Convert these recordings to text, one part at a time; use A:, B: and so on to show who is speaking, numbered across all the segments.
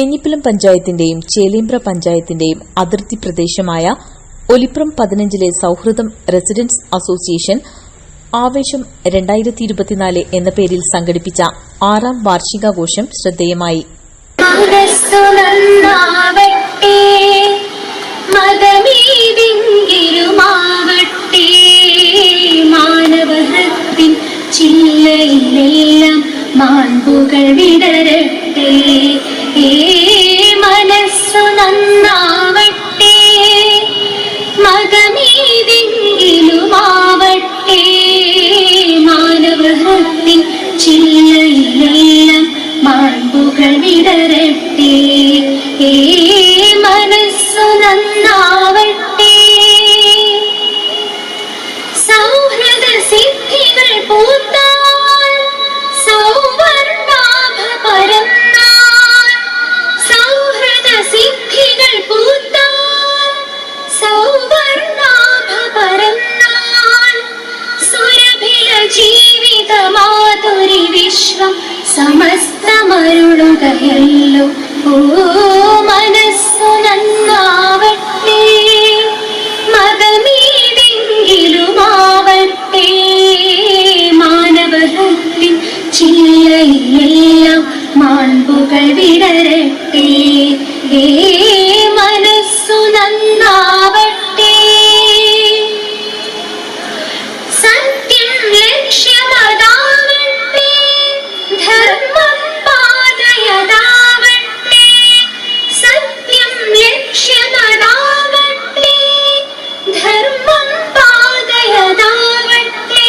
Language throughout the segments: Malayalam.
A: തേഞ്ഞിപ്പലം പഞ്ചായത്തിന്റെയും ചേലേമ്പ്ര പഞ്ചായത്തിന്റെയും അതിർത്തി പ്രദേശമായ ഒലിപ്രം 15-ലെ സൌഹൃദം റെസിഡൻസ് അസോസിയേഷൻ ആവേശം 2024 എന്ന പേരിൽ സംഘടിപ്പിച്ച 6ാം വാർഷികാഘോഷം ശ്രദ്ധേയമായി.
B: മാൺപുകൾ വിടരട്ടെ, മനസ്സു നന്നാവട്ടെ, മതമേതെങ്കിലുമാവട്ടെ, മാനവഹൃത്തിൻ ചില്ലയിലെല്ലാം മാൺപുകൾ വിടരട്ടെ, മനസ്സു നന്നാവട്ടെ. സൗഹൃദ സിദ്ധികൾ പൂത്താൽ സൗവർണാഭ പരന്നാൽ, സൗഹൃദ സിദ്ധികൾ പൂത്താൽ സൗവർണാഭ പരന്നാൽ, സുരഭില ജീവിത മാധുരി വിശ്വം സമസ്തമരുളുകയല്ലോ. ഓ മനസ്സു നന്നാവട്ടെ, മതമേതെങ്കിലുമാവട്ടെ, മാനവഹൃത്തിൻ ചില്ലയിലെല്ലാം മാൺപുകൾ വിടരട്ടെ, മനസ്സു നന്നാവട്ടെ. സത്യം ലക്ഷ്യമതാവട്ടെ, ധർമ്മം പാതയതാവട്ടെ, സത്യം ലക്ഷ്യമതാവട്ടെ, ധർമ്മം പാതയതാവട്ടെ.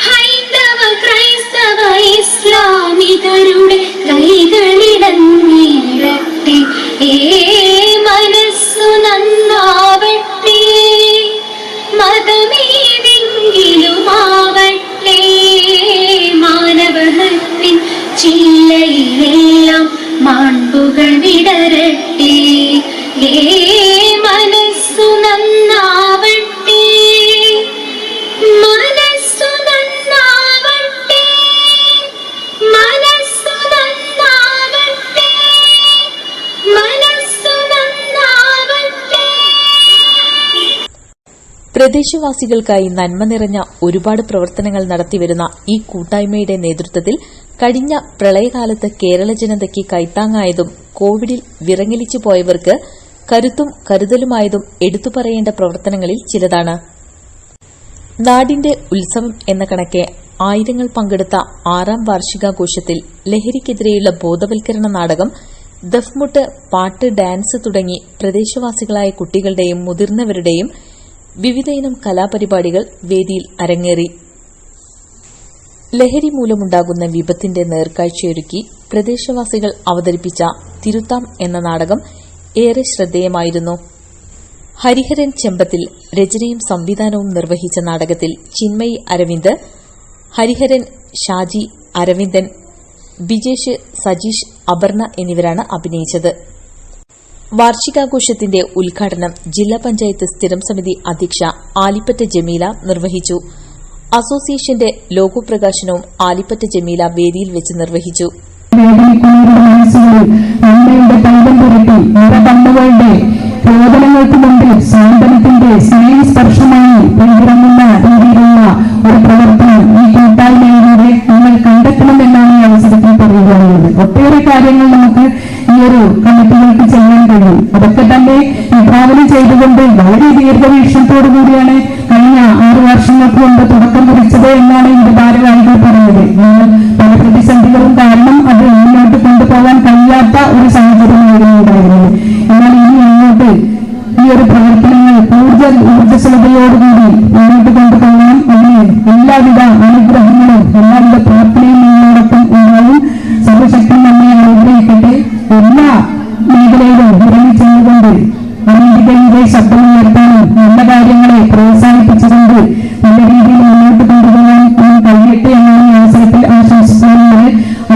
B: ഹൈന്ദവ ക്രൈസ്തവ ഇസ്ലാമികരുടെ കൈകളിടങ്ങിടട്ടെ, മനസ്സു നന്നാവട്ടെ, മതമേതെങ്കിലുമാവട്ടെ, മാനവഹൃത്തിൻ ചില്ലയിലെല്ലാം മാൺപുകൾ വിടരട്ടെ, മനസ്സു നന്നാവട്ടെ, മനസ്സു നന്നാവട്ടെ, മനസ്സു നന്നാവട്ടെ, മനസ്സു നന്നാവട്ടെ.
A: പ്രദേശവാസികൾക്കായി നന്മ നിറഞ്ഞ ഒരുപാട് പ്രവർത്തനങ്ങൾ നടത്തിവരുന്ന ഈ കൂട്ടായ്മയുടെ നേതൃത്വത്തിൽ കഴിഞ്ഞ പ്രളയകാലത്ത് കേരള ജനതയ്ക്ക് കൈത്താങ്ങായതും കോവിഡിൽ വിറങ്ങലിച്ചു പോയവർക്ക് കരുത്തും കരുതലുമായതും എടുത്തുപറയേണ്ട പ്രവർത്തനങ്ങളിൽ ചിലതാണ്. നാടിന്റെ ഉത്സവം എന്ന കണക്കെ ആയിരങ്ങൾ പങ്കെടുത്ത 6ാം വാർഷികാഘോഷത്തിൽ ലഹരിക്കെതിരെയുള്ള ബോധവൽക്കരണ നാടകം, ദഫ്മുട്ട്, പാട്ട്, ഡാൻസ് തുടങ്ങി പ്രദേശവാസികളായ കുട്ടികളുടെയും മുതിർന്നവരുടെയും വിവിധയിനം കലാപരിപാടികൾ വേദിയിൽ അരങ്ങേറി. ലഹരി മൂലമുണ്ടാകുന്ന വിപത്തിന്റെ നേർക്കാഴ്ചയൊരുക്കി പ്രദേശവാസികൾ അവതരിപ്പിച്ച തിരുത്താം എന്ന നാടകം ഏറെ ശ്രദ്ധേയമായിരുന്നു. ഹരിഹരൻ ചെമ്പത്തിൽ രചനയും സംവിധാനവും നിർവഹിച്ച നാടകത്തിൽ ചിന്മയി അരവിന്ദ്, ഹരിഹരൻ, ഷാജി, അരവിന്ദൻ, ബിജേഷ്, സജീഷ്, അപർണ എന്നിവരാണ് അഭിനയിച്ചത്. വാർഷികാഘോഷത്തിന്റെ ഉദ്ഘാടനം ജില്ലാ പഞ്ചായത്ത് സ്ഥിരം സമിതി അധ്യക്ഷ ആലിപ്പറ്റ ജമീല നിർവഹിച്ചു. അസോസിയേഷന്റെ ലോഗോ പ്രകാശനവും ആലിപ്പറ്റ ജമീല വേദിയിൽ വെച്ച് നിർവഹിച്ചു.
C: പ്രവർത്തനങ്ങൾക്ക് മുമ്പിൽ സാന്ത്വനത്തിന്റെ സ്നേഹസ്പർശമായി പിന്തുടങ്ങുന്ന രീതിയിലുള്ള ഒരു പ്രവർത്തനം ഈ കൂട്ടായ്മയിലൂടെ നമ്മൾ കണ്ടെത്തണമെന്നാണ് ഈ അവസരത്തിൽ പറയുകയാണുള്ളത്. ഒട്ടേറെ കാര്യങ്ങൾ നമുക്ക് ഈ ഒരു കമ്മിറ്റികൾക്ക് ചെയ്യാൻ കഴിയും. അതൊക്കെ തന്നെ വിഭാവനം ചെയ്തുകൊണ്ട് വളരെ ദീർഘവീക്ഷണത്തോടു കൂടിയാണ് കഴിഞ്ഞ 6 വർഷങ്ങൾക്ക് മുമ്പ് തുടക്കം കുറിച്ചത് എന്നാണ് ഇതിന്റെ ഭാരവാഹികൾ പറഞ്ഞത്. പല പ്രതിസന്ധികളും കാരണം അത് മുന്നോട്ട് കൊണ്ടുപോകാൻ കഴിയാത്ത ഒരു സാഹചര്യമായിരുന്നു ഉണ്ടായിരുന്നത്. എന്നാൽ ഇനി മുന്നോട്ട് ഈ ഒരു പ്രവർത്തനങ്ങൾ കൂടുതൽ ഊർജ്ജസ്വലതയോടുകൂടി മുന്നോട്ട് കൊണ്ടുപോകാൻ അതിന് എല്ലാവിധ അനുഗ്രഹങ്ങളും എല്ലാവിധ പ്രാർത്ഥനയും നിങ്ങളോടൊപ്പം ഉണ്ടാവും. സർവശക്തൻ നമ്മെ അനുഗ്രഹിക്കട്ടെ. എല്ലാ മേഖലയിലും ഇറങ്ങി ചെന്നുകൊണ്ട് അനേകരുടെ ശബ്ദമുയർത്താനും നല്ല കാര്യങ്ങളെ പ്രോത്സാഹിപ്പിച്ചുകൊണ്ട് നല്ല രീതിയിൽ മുന്നോട്ട് കൊണ്ടുപോകാൻ കഴിയട്ടെ എന്നാണ് ഈ അവസരത്തിൽ ആശംസിക്കുന്നത്.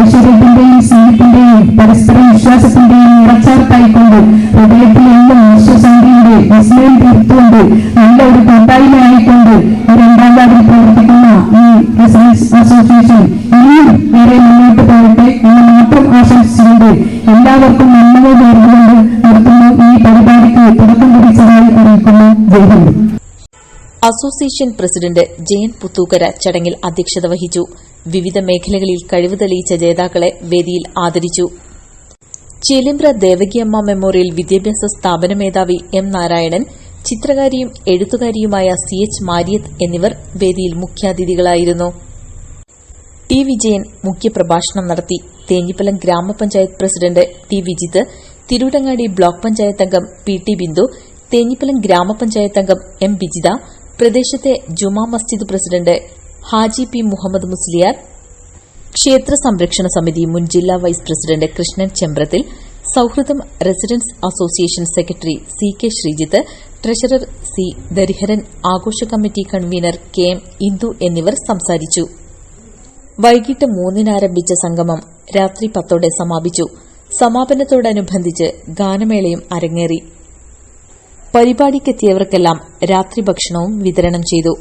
C: ഐശ്വര്യത്തിന്റെയും സ്നേഹത്തിന്റെയും പരസ്പര വിശ്വാസത്തിന്റെയും നിറച്ചാർത്തായിക്കൊണ്ട് ഹൃദയത്തിൽ എന്നും വിശ്വശാന്തിയുടെ വിസ്മയം തീർത്തുകൊണ്ട് നല്ല ഒരു കൂട്ടായ്മയായിക്കൊണ്ട് ഈ 2ാം വാർഡിൽ പ്രവർത്തിക്കുന്ന ഈ സയൻസ് അസോസിയേഷൻ ഇനിയും ഏറെ മുന്നോട്ട് പോകട്ടെ എന്ന് മാത്രം ആശംസിച്ചുകൊണ്ട് എല്ലാവർക്കും നന്മകൾ നേർന്നുകൊണ്ട് നടത്തുന്ന ഈ പരിപാടിക്ക് തുടക്കം കുറിച്ചതായി അറിയിക്കുന്നു. ജയ്ഹിന്ദ്.
A: അസോസിയേഷൻ പ്രസിഡന്റ് ജയൻ പുത്തൂക്കര ചടങ്ങിൽ അധ്യക്ഷത വഹിച്ചു. വിവിധ മേഖലകളിൽ കഴിവ് തെളിയിച്ച ജേതാക്കളെ വേദിയിൽ ആദരിച്ചു. ചേലേമ്പ്ര ദേവകിയമ്മ മെമ്മോറിയൽ വിദ്യാഭ്യാസ സ്ഥാപന മേധാവി എം നാരായണൻ, ചിത്രകാരിയും എഴുത്തുകാരിയുമായ CH മാരിയത്ത് എന്നിവർ വേദിയിൽ മുഖ്യാതിഥികളായിരുന്നു. ടി വിജയൻ മുഖ്യപ്രഭാഷണം നടത്തി. തേഞ്ഞിപ്പലം ഗ്രാമപഞ്ചായത്ത് president T Vijith, Tirurangadi block panchayat അംഗം PT ബിന്ദു, തേഞ്ഞിപ്പലം ഗ്രാമപഞ്ചായത്ത് അംഗം M ബിജിത, പ്രദേശത്തെ ജുമാ മസ്ജിദ് പ്രസിഡന്റ് ഹാജി P മുഹമ്മദ് മുസ്ലിയാർ, ക്ഷേത്ര സംരക്ഷണ സമിതി മുൻ ജില്ലാ vice president Krishnan Chembrathil, Sauhrudam residence association secretary CK Sreejith, treasurer C ദരിഹരൻ, ആഘോഷ കമ്മിറ്റി കൺവീനർ KM ഇന്ദു എന്നിവർ സംസാരിച്ചു. വൈകിട്ട് 3-ന് ആരംഭിച്ച സംഗമം രാത്രി 10-ഓടെ സമാപിച്ചു. സമാപനത്തോടനുബന്ധിച്ച് ഗാനമേളയും അരങ്ങേറി. പരിപാടിക്കെത്തിയവർക്കെല്ലാം രാത്രി ഭക്ഷണവും വിതരണം ചെയ്തു.